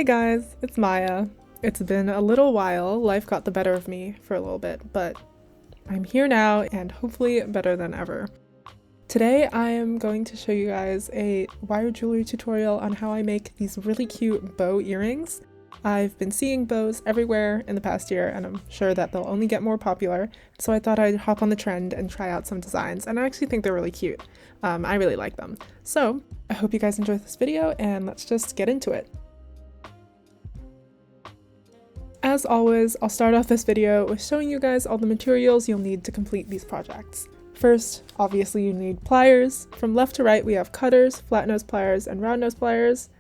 Hey guys, it's Maya. It's been a little while, life got the better of me for a little bit, but I'm here now and hopefully better than ever. Today I am going to show you guys a wire jewelry tutorial on how I make these really cute bow earrings. I've been seeing bows everywhere in the past year and I'm sure that they'll only get more popular, so I thought I'd hop on the trend and try out some designs, and I actually think they're really cute. I really like them. So I hope you guys enjoyed this video and let's just get into it. As always, I'll start off this video with showing you guys all the materials you'll need to complete these projects. First, obviously you need pliers. From left to right we have cutters, flat nose pliers, and round nose pliers.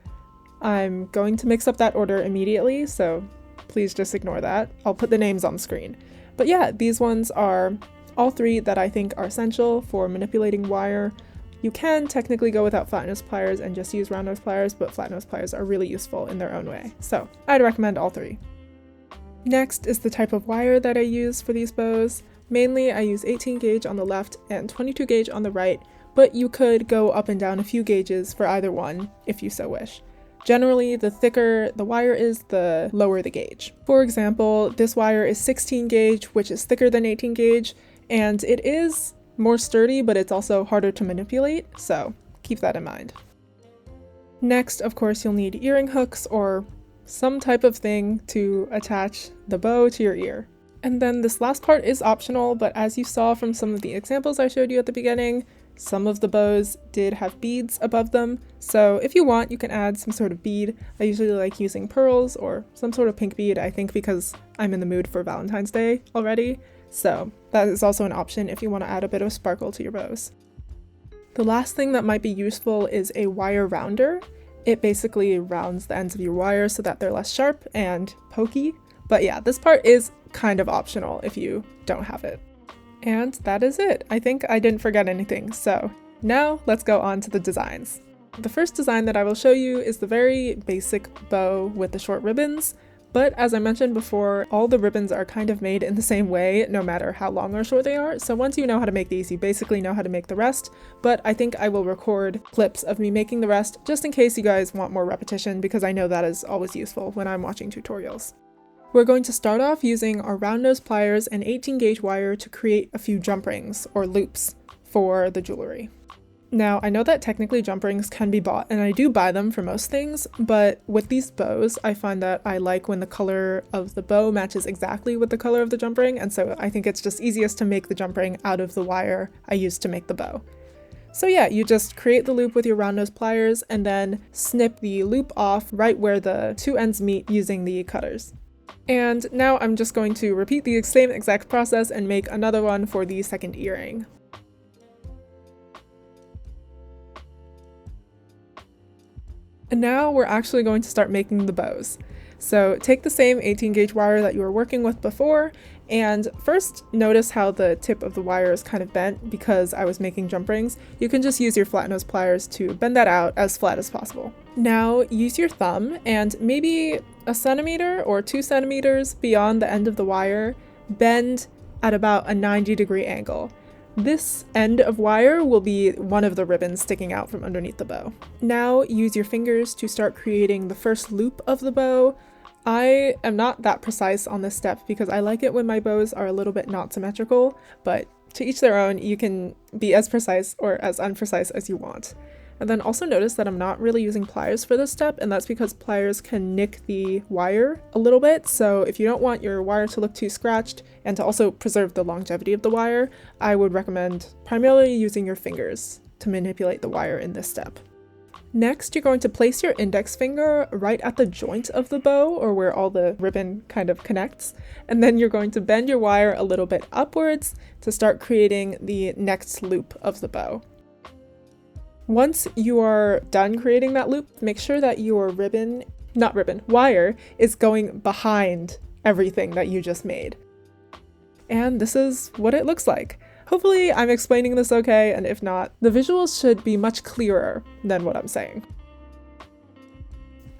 I'm going to mix up that order immediately, so please just ignore that. I'll put the names on the screen. But yeah, these ones are all three that I think are essential for manipulating wire. You can technically go without flat nose pliers and just use round nose pliers, but flat nose pliers are really useful in their own way, so I'd recommend all three. Next is the type of wire that I use for these bows. Mainly I use 18 gauge on the left and 22 gauge on the right, but you could go up and down a few gauges for either one if you so wish. Generally, the thicker the wire is, the lower the gauge. For example, this wire is 16 gauge, which is thicker than 18 gauge, and it is more sturdy, but it's also harder to manipulate, so keep that in mind. Next, of course, you'll need earring hooks or some type of thing to attach the bow to your ear. And then this last part is optional, but as you saw from some of the examples I showed you at the beginning, some of the bows did have beads above them, so if you want you can add some sort of bead. I usually like using pearls or some sort of pink bead, I think because I'm in the mood for Valentine's Day already, so that is also an option if you want to add a bit of sparkle to your bows. The last thing that might be useful is a wire rounder. It basically rounds the ends of your wire so that they're less sharp and pokey. But yeah, this part is kind of optional if you don't have it. And that is it. I think I didn't forget anything, so now let's go on to the designs. The first design that I will show you is the very basic bow with the short ribbons. But as I mentioned before, all the ribbons are kind of made in the same way, no matter how long or short they are. So once you know how to make these, you basically know how to make the rest. But I think I will record clips of me making the rest, just in case you guys want more repetition, because I know that is always useful when I'm watching tutorials. We're going to start off using our round nose pliers and 18 gauge wire to create a few jump rings, or loops, for the jewelry. Now, I know that technically jump rings can be bought, and I do buy them for most things, but with these bows, I find that I like when the color of the bow matches exactly with the color of the jump ring, and so I think it's just easiest to make the jump ring out of the wire I used to make the bow. So yeah, you just create the loop with your round nose pliers, and then snip the loop off right where the two ends meet using the cutters. And now I'm just going to repeat the same exact process and make another one for the second earring. And now we're actually going to start making the bows. So take the same 18 gauge wire that you were working with before, and first notice how the tip of the wire is kind of bent because I was making jump rings. You can just use your flat nose pliers to bend that out as flat as possible. Now use your thumb and maybe 1 centimeter or 2 centimeters beyond the end of the wire, bend at about a 90-degree angle. This end of wire will be one of the ribbons sticking out from underneath the bow. Now use your fingers to start creating the first loop of the bow. I am not that precise on this step because I like it when my bows are a little bit not symmetrical, but to each their own, you can be as precise or as unprecise as you want. And then also notice that I'm not really using pliers for this step, and that's because pliers can nick the wire a little bit, so if you don't want your wire to look too scratched and to also preserve the longevity of the wire, I would recommend primarily using your fingers to manipulate the wire in this step. Next, you're going to place your index finger right at the joint of the bow, or where all the ribbon kind of connects, and then you're going to bend your wire a little bit upwards to start creating the next loop of the bow. Once you are done creating that loop, make sure that your wire is going behind everything that you just made. And this is what it looks like. Hopefully I'm explaining this okay, and if not, the visuals should be much clearer than what I'm saying.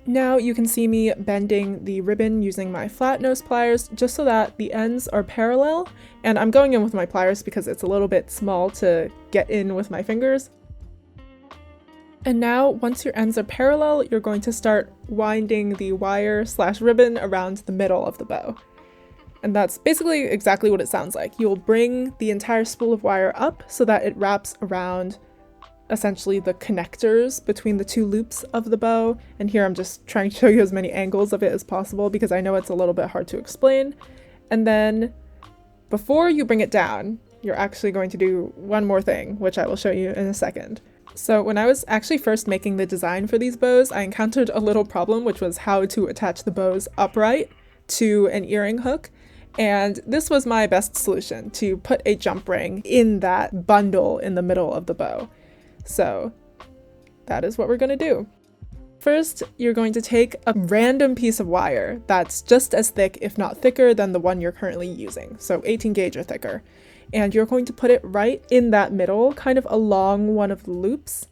Now you can see me bending the ribbon using my flat nose pliers just so that the ends are parallel, and I'm going in with my pliers because it's a little bit small to get in with my fingers. And now, once your ends are parallel, you're going to start winding the wire / ribbon around the middle of the bow. And that's basically exactly what it sounds like. You'll bring the entire spool of wire up so that it wraps around essentially the connectors between the two loops of the bow. And here I'm just trying to show you as many angles of it as possible because I know it's a little bit hard to explain. And then before you bring it down, you're actually going to do one more thing, which I will show you in a second. So when I was actually first making the design for these bows, I encountered a little problem, which was how to attach the bows upright to an earring hook. And this was my best solution, to put a jump ring in that bundle in the middle of the bow. So that is what we're going to do. First, you're going to take a random piece of wire that's just as thick, if not thicker, than the one you're currently using. So 18 gauge or thicker. And you're going to put it right in that middle, kind of along one of the loops,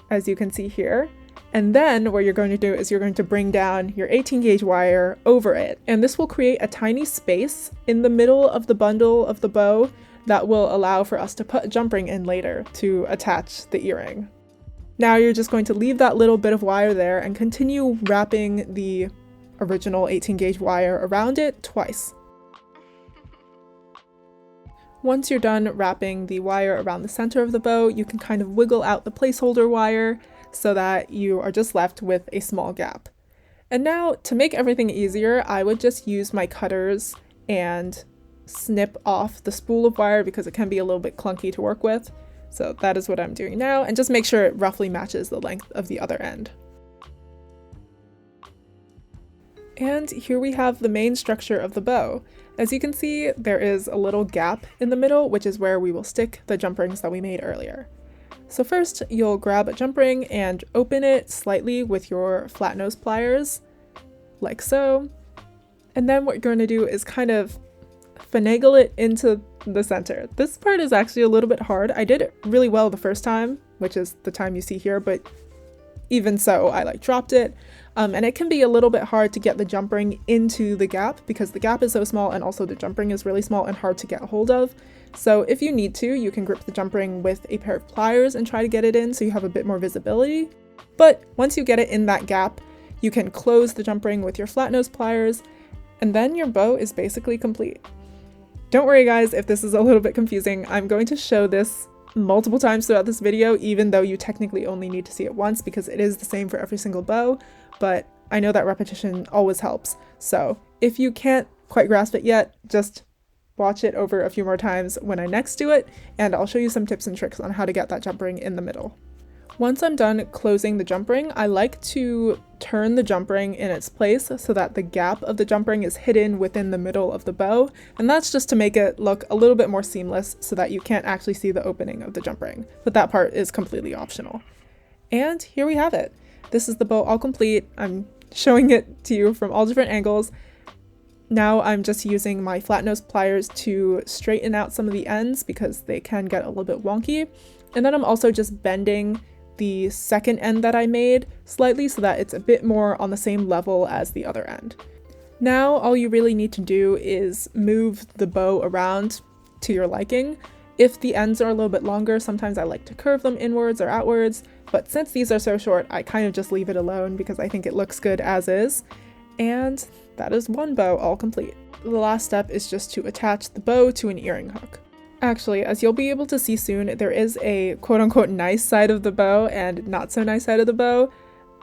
as you can see here. And then what you're going to do is you're going to bring down your 18 gauge wire over it. And this will create a tiny space in the middle of the bundle of the bow that will allow for us to put a jump ring in later to attach the earring. Now you're just going to leave that little bit of wire there and continue wrapping the original 18 gauge wire around it twice. Once you're done wrapping the wire around the center of the bow, you can kind of wiggle out the placeholder wire so that you are just left with a small gap. And now, to make everything easier, I would just use my cutters and snip off the spool of wire because it can be a little bit clunky to work with. So that is what I'm doing now, and just make sure it roughly matches the length of the other end. And here we have the main structure of the bow. As you can see, there is a little gap in the middle, which is where we will stick the jump rings that we made earlier. So first, you'll grab a jump ring and open it slightly with your flat nose pliers, like so. And then what you're going to do is kind of finagle it into the center. This part is actually a little bit hard. I did it really well the first time, which is the time you see here, but even so, I dropped it. And it can be a little bit hard to get the jump ring into the gap because the gap is so small and also the jump ring is really small and hard to get a hold of. So if you need to, you can grip the jump ring with a pair of pliers and try to get it in so you have a bit more visibility. But once you get it in that gap, you can close the jump ring with your flat nose pliers, and then your bow is basically complete. Don't worry guys if this is a little bit confusing. I'm going to show this multiple times throughout this video, even though you technically only need to see it once because it is the same for every single bow, but I know that repetition always helps. So if you can't quite grasp it yet, just watch it over a few more times when I next do it, and I'll show you some tips and tricks on how to get that jump ring in the middle. Once I'm done closing the jump ring, I like to turn the jump ring in its place so that the gap of the jump ring is hidden within the middle of the bow, and that's just to make it look a little bit more seamless so that you can't actually see the opening of the jump ring, but that part is completely optional. And here we have it. This is the bow all complete. I'm showing it to you from all different angles. Now I'm just using my flat nose pliers to straighten out some of the ends because they can get a little bit wonky, and then I'm also just bending the second end that I made slightly so that it's a bit more on the same level as the other end. Now all you really need to do is move the bow around to your liking. If the ends are a little bit longer, sometimes I like to curve them inwards or outwards, but since these are so short, I kind of just leave it alone because I think it looks good as is. And that is one bow all complete. The last step is just to attach the bow to an earring hook. Actually, as you'll be able to see soon, there is a quote-unquote nice side of the bow and not so nice side of the bow.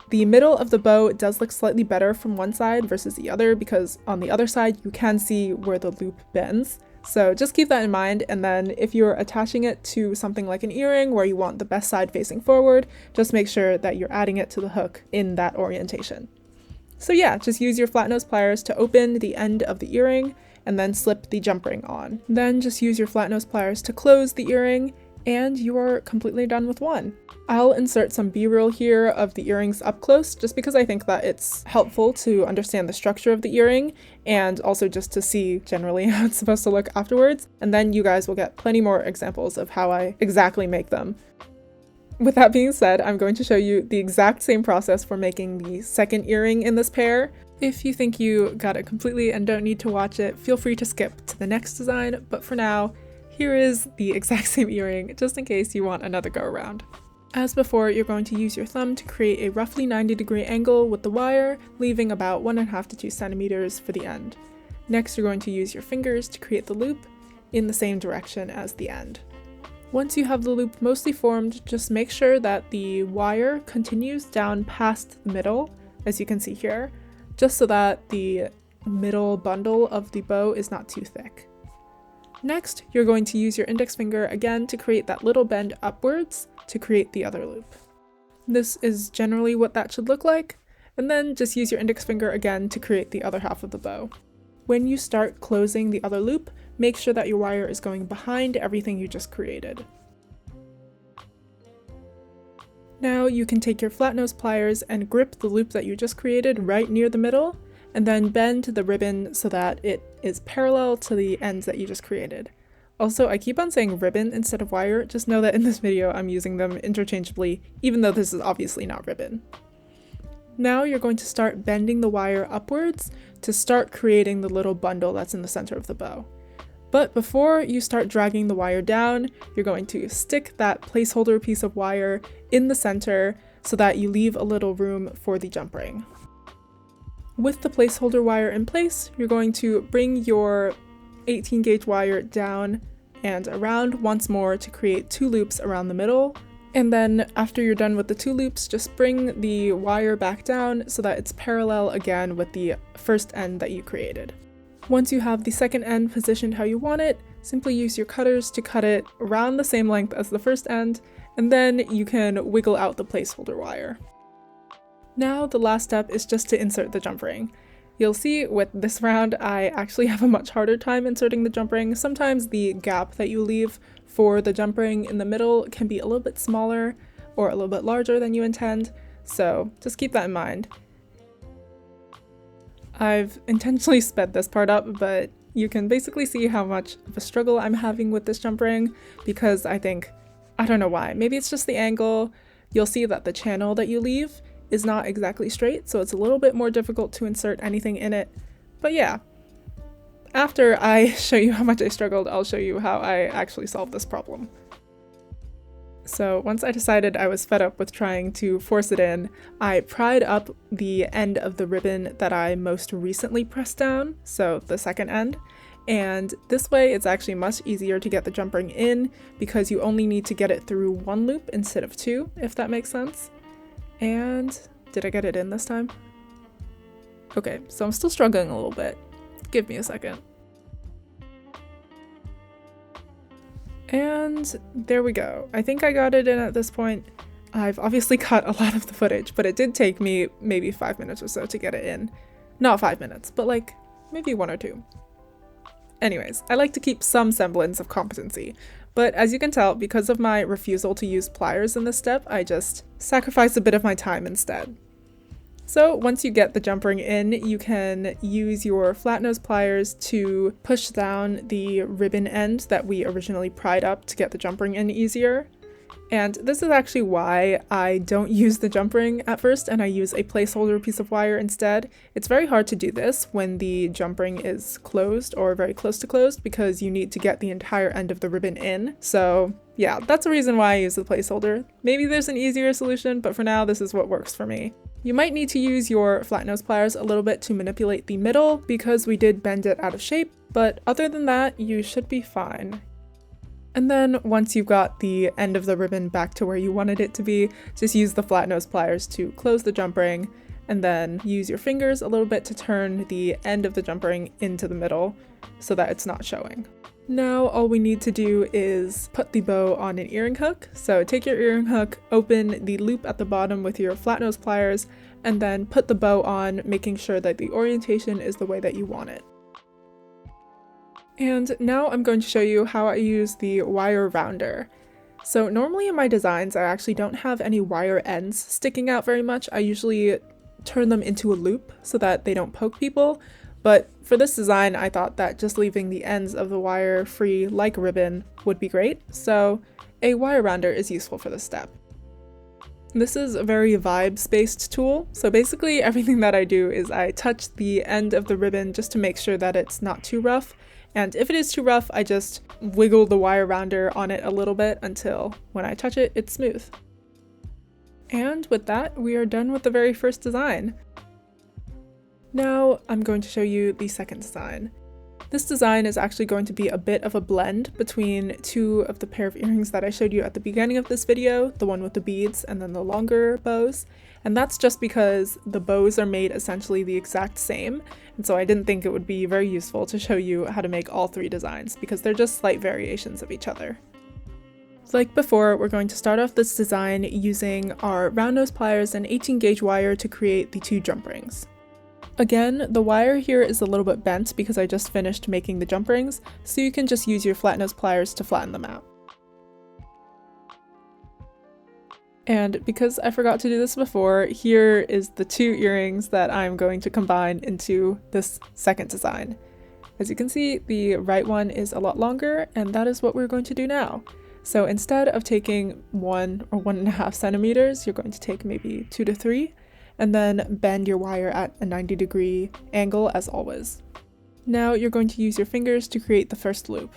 The middle of the bow does look slightly better from one side versus the other because on the other side you can see where the loop bends. So just keep that in mind, and then if you're attaching it to something like an earring where you want the best side facing forward, just make sure that you're adding it to the hook in that orientation. So yeah, just use your flat nose pliers to open the end of the earring and then slip the jump ring on. Then just use your flat nose pliers to close the earring, and you are completely done with one. I'll insert some B-roll here of the earrings up close just because I think that it's helpful to understand the structure of the earring and also just to see generally how it's supposed to look afterwards, and then you guys will get plenty more examples of how I exactly make them. With that being said, I'm going to show you the exact same process for making the second earring in this pair. If you think you got it completely and don't need to watch it, feel free to skip to the next design, but for now, here is the exact same earring, just in case you want another go around. As before, you're going to use your thumb to create a roughly 90-degree angle with the wire, leaving about 1.5 to 2 centimeters for the end. Next, you're going to use your fingers to create the loop in the same direction as the end. Once you have the loop mostly formed, just make sure that the wire continues down past the middle, as you can see here, just so that the middle bundle of the bow is not too thick. Next, you're going to use your index finger again to create that little bend upwards to create the other loop. This is generally what that should look like, and then just use your index finger again to create the other half of the bow. When you start closing the other loop, make sure that your wire is going behind everything you just created. Now you can take your flat nose pliers and grip the loop that you just created right near the middle, and then bend the ribbon so that it is parallel to the ends that you just created. Also, I keep on saying ribbon instead of wire, just know that in this video I'm using them interchangeably, even though this is obviously not ribbon. Now you're going to start bending the wire upwards to start creating the little bundle that's in the center of the bow. But before you start dragging the wire down, you're going to stick that placeholder piece of wire in the center so that you leave a little room for the jump ring. With the placeholder wire in place, you're going to bring your 18 gauge wire down and around once more to create 2 loops around the middle. And then after you're done with the 2 loops, just bring the wire back down so that it's parallel again with the first end that you created. Once you have the second end positioned how you want it, simply use your cutters to cut it around the same length as the first end, and then you can wiggle out the placeholder wire. Now the last step is just to insert the jump ring. You'll see with this round I actually have a much harder time inserting the jump ring. Sometimes the gap that you leave for the jump ring in the middle can be a little bit smaller or a little bit larger than you intend, so just keep that in mind. I've intentionally sped this part up, but you can basically see how much of a struggle I'm having with this jump ring because I don't know why, maybe it's just the angle. You'll see that the channel that you leave is not exactly straight, so it's a little bit more difficult to insert anything in it. But yeah, after I show you how much I struggled, I'll show you how I actually solved this problem. So once I decided I was fed up with trying to force it in, I pried up the end of the ribbon that I most recently pressed down, so the second end, and this way it's actually much easier to get the jump ring in because you only need to get it through 1 loop instead of 2, if that makes sense. And did I get it in this time? Okay, so I'm still struggling a little bit. Give me a second. And there we go. I think I got it in at this point. I've obviously cut a lot of the footage, but it did take me maybe 5 minutes or so to get it in. Not 5 minutes, but like maybe 1 or 2. Anyways, I like to keep some semblance of competency. But as you can tell, because of my refusal to use pliers in this step, I just sacrifice a bit of my time instead. So once you get the jump ring in, you can use your flat nose pliers to push down the ribbon end that we originally pried up to get the jump ring in easier. And this is actually why I don't use the jump ring at first and I use a placeholder piece of wire instead. It's very hard to do this when the jump ring is closed or very close to closed because you need to get the entire end of the ribbon in. So yeah, that's the reason why I use the placeholder. Maybe there's an easier solution, but for now this is what works for me. You might need to use your flat nose pliers a little bit to manipulate the middle because we did bend it out of shape, but other than that, you should be fine. And then once you've got the end of the ribbon back to where you wanted it to be, just use the flat nose pliers to close the jump ring, and then use your fingers a little bit to turn the end of the jump ring into the middle so that it's not showing. Now all we need to do is put the bow on an earring hook. So take your earring hook, open the loop at the bottom with your flat nose pliers, and then put the bow on, making sure that the orientation is the way that you want it. And now I'm going to show you how I use the wire rounder. So normally in my designs, I actually don't have any wire ends sticking out very much. I usually turn them into a loop so that they don't poke people. But for this design, I thought that just leaving the ends of the wire free like ribbon would be great. So a wire rounder is useful for this step. This is a very vibes-based tool. So basically everything that I do is I touch the end of the ribbon just to make sure that it's not too rough. And if it is too rough, I just wiggle the wire rounder on it a little bit until when I touch it, it's smooth. And with that, we are done with the very first design. Now I'm going to show you the second design. This design is actually going to be a bit of a blend between two of the pair of earrings that I showed you at the beginning of this video, the one with the beads and then the longer bows. And that's just because the bows are made essentially the exact same, and so I didn't think it would be very useful to show you how to make all three designs because they're just slight variations of each other. Like before, we're going to start off this design using our round nose pliers and 18 gauge wire to create the two jump rings. Again, the wire here is a little bit bent because I just finished making the jump rings, so you can just use your flat nose pliers to flatten them out. And because I forgot to do this before, here is the two earrings that I'm going to combine into this second design. As you can see, the right one is a lot longer, and that is what we're going to do now. So instead of taking 1 or 1.5 centimeters, you're going to take maybe 2 to 3, and then bend your wire at a 90-degree angle as always. Now you're going to use your fingers to create the first loop.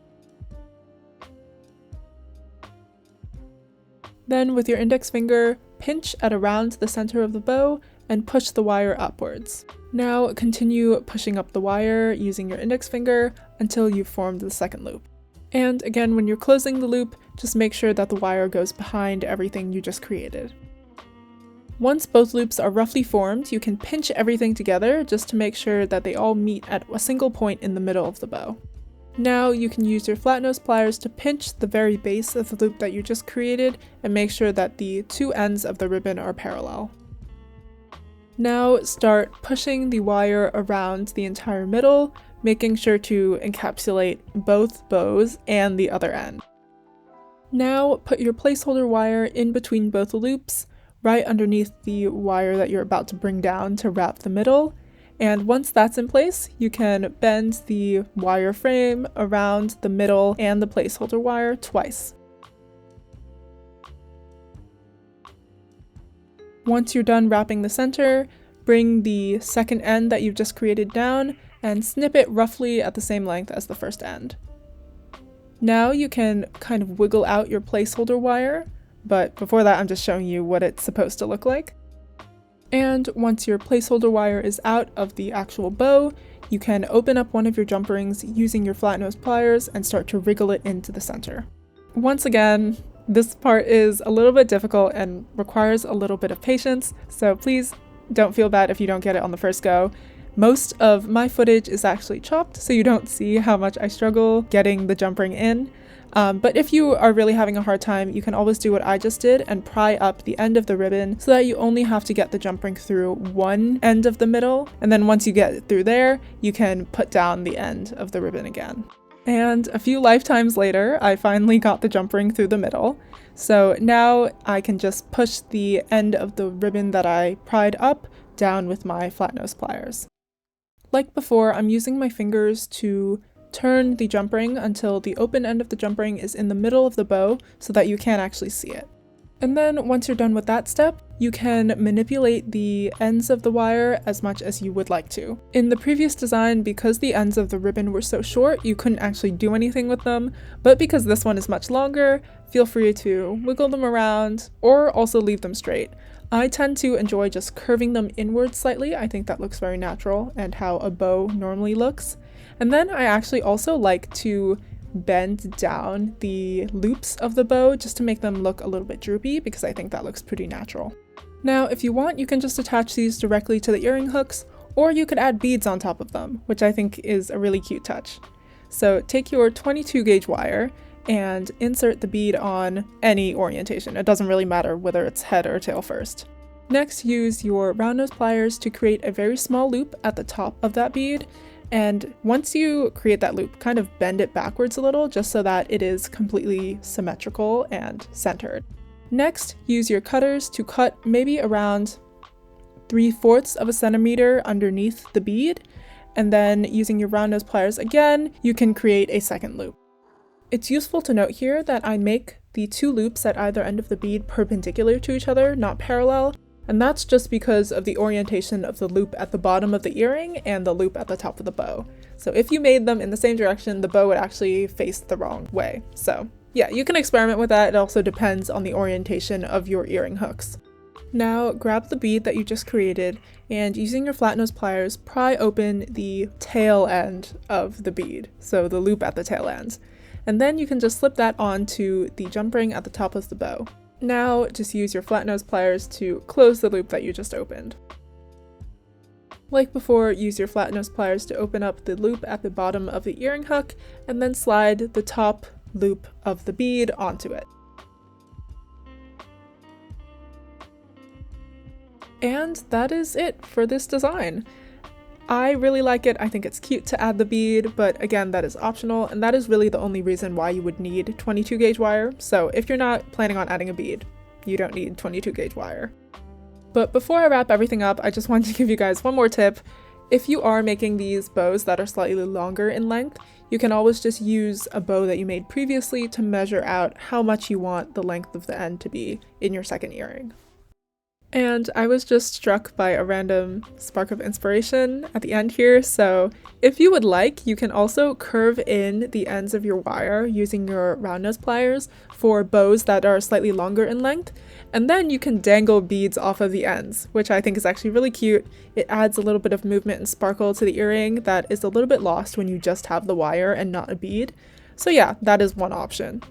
Then with your index finger, pinch at around the center of the bow and push the wire upwards. Now continue pushing up the wire using your index finger until you've formed the second loop. And again, when you're closing the loop, just make sure that the wire goes behind everything you just created. Once both loops are roughly formed, you can pinch everything together just to make sure that they all meet at a single point in the middle of the bow. Now you can use your flat nose pliers to pinch the very base of the loop that you just created and make sure that the two ends of the ribbon are parallel. Now start pushing the wire around the entire middle, making sure to encapsulate both bows and the other end. Now put your placeholder wire in between both loops, right underneath the wire that you're about to bring down to wrap the middle. And once that's in place, you can bend the wire frame around the middle and the placeholder wire twice. Once you're done wrapping the center, bring the second end that you've just created down and snip it roughly at the same length as the first end. Now you can kind of wiggle out your placeholder wire, but before that I'm just showing you what it's supposed to look like. And once your placeholder wire is out of the actual bow, you can open up one of your jump rings using your flat nose pliers and start to wriggle it into the center. Once again, this part is a little bit difficult and requires a little bit of patience, so please don't feel bad if you don't get it on the first go. Most of my footage is actually chopped, so you don't see how much I struggle getting the jump ring in. But if you are really having a hard time, you can always do what I just did and pry up the end of the ribbon so that you only have to get the jump ring through one end of the middle. And then once you get it through there, you can put down the end of the ribbon again. And a few lifetimes later, I finally got the jump ring through the middle. So now I can just push the end of the ribbon that I pried up down with my flat nose pliers. Like before, I'm using my fingers to turn the jump ring until the open end of the jump ring is in the middle of the bow so that you can actually see it. And then once you're done with that step, you can manipulate the ends of the wire as much as you would like to. In the previous design, because the ends of the ribbon were so short, you couldn't actually do anything with them, but because this one is much longer, feel free to wiggle them around or also leave them straight. I tend to enjoy just curving them inward slightly. I think that looks very natural and how a bow normally looks. And then I actually also like to bend down the loops of the bow just to make them look a little bit droopy because I think that looks pretty natural. Now, if you want, you can just attach these directly to the earring hooks, or you could add beads on top of them, which I think is a really cute touch. So take your 22 gauge wire and insert the bead on any orientation. It doesn't really matter whether it's head or tail first. Next, use your round nose pliers to create a very small loop at the top of that bead. And once you create that loop, kind of bend it backwards a little just so that it is completely symmetrical and centered. Next, use your cutters to cut maybe around 3/4 of a centimeter underneath the bead. And then using your round nose pliers again, you can create a second loop. It's useful to note here that I make the two loops at either end of the bead perpendicular to each other, not parallel. And that's just because of the orientation of the loop at the bottom of the earring and the loop at the top of the bow. So if you made them in the same direction, the bow would actually face the wrong way. So yeah, you can experiment with that. It also depends on the orientation of your earring hooks. Now grab the bead that you just created and using your flat nose pliers, pry open the tail end of the bead, so the loop at the tail end. And then you can just slip that onto the jump ring at the top of the bow. Now just use your flat nose pliers to close the loop that you just opened. Like before, use your flat nose pliers to open up the loop at the bottom of the earring hook and then slide the top loop of the bead onto it. And that is it for this design. I really like it. I think it's cute to add the bead, but again, that is optional, and that is really the only reason why you would need 22 gauge wire. So if you're not planning on adding a bead, you don't need 22 gauge wire. But before I wrap everything up, I just wanted to give you guys one more tip. If you are making these bows that are slightly longer in length, you can always just use a bow that you made previously to measure out how much you want the length of the end to be in your second earring. And I was just struck by a random spark of inspiration at the end here, so if you would like, you can also curve in the ends of your wire using your round nose pliers for bows that are slightly longer in length, and then you can dangle beads off of the ends, which I think is actually really cute. It adds a little bit of movement and sparkle to the earring that is a little bit lost when you just have the wire and not a bead. So yeah, that is one option.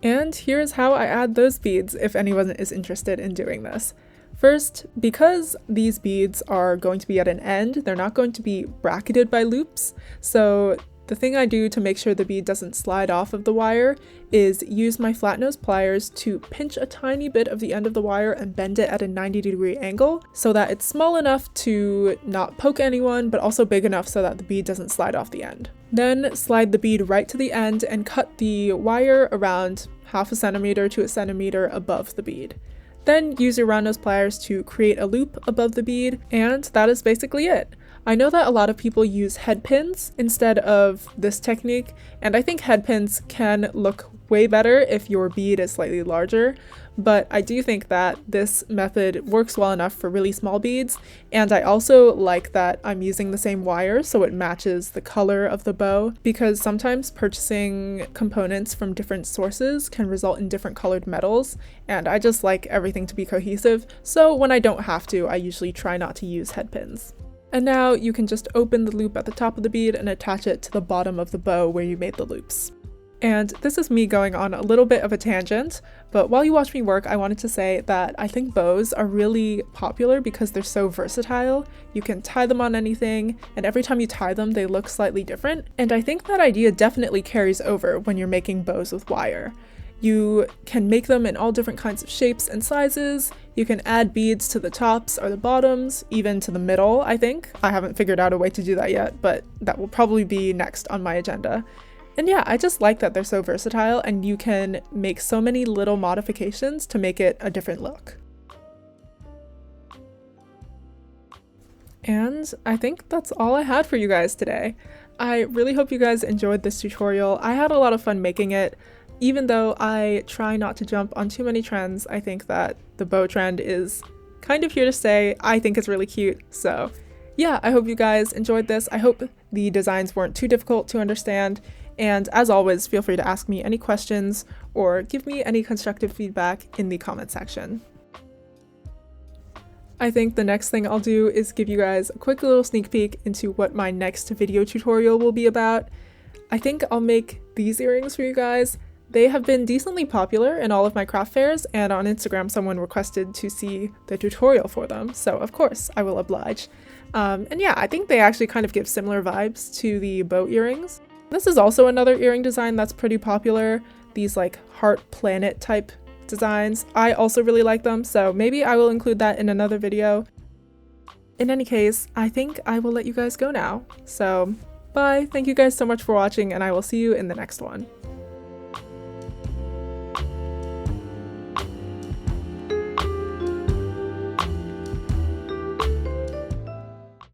And here's how I add those beads if anyone is interested in doing this. First, because these beads are going to be at an end, they're not going to be bracketed by loops. So the thing I do to make sure the bead doesn't slide off of the wire is use my flat nose pliers to pinch a tiny bit of the end of the wire and bend it at a 90-degree angle so that it's small enough to not poke anyone, but also big enough so that the bead doesn't slide off the end. Then slide the bead right to the end and cut the wire around 1/2 centimeter to 1 centimeter above the bead. Then use your round nose pliers to create a loop above the bead, and that is basically it. I know that a lot of people use head pins instead of this technique, and I think head pins can look way better if your bead is slightly larger, but I do think that this method works well enough for really small beads, and I also like that I'm using the same wire so it matches the color of the bow, because sometimes purchasing components from different sources can result in different colored metals, and I just like everything to be cohesive, so when I don't have to, I usually try not to use head pins. And now you can just open the loop at the top of the bead and attach it to the bottom of the bow where you made the loops. And this is me going on a little bit of a tangent, but while you watch me work, I wanted to say that I think bows are really popular because they're so versatile. You can tie them on anything, and every time you tie them, they look slightly different. And I think that idea definitely carries over when you're making bows with wire. You can make them in all different kinds of shapes and sizes. You can add beads to the tops or the bottoms, even to the middle, I think. I haven't figured out a way to do that yet, but that will probably be next on my agenda. And yeah, I just like that they're so versatile and you can make so many little modifications to make it a different look. And I think that's all I had for you guys today. I really hope you guys enjoyed this tutorial. I had a lot of fun making it. Even though I try not to jump on too many trends, I think that the bow trend is kind of here to stay. I think it's really cute. So yeah, I hope you guys enjoyed this. I hope the designs weren't too difficult to understand. And as always, feel free to ask me any questions or give me any constructive feedback in the comment section. I think the next thing I'll do is give you guys a quick little sneak peek into what my next video tutorial will be about. I think I'll make these earrings for you guys. They have been decently popular in all of my craft fairs, and on Instagram someone requested to see the tutorial for them, so of course I will oblige. And yeah, I think they actually kind of give similar vibes to the bow earrings. This is also another earring design that's pretty popular, these like heart planet type designs. I also really like them, so maybe I will include that in another video. In any case, I think I will let you guys go now. So bye, thank you guys so much for watching, and I will see you in the next one.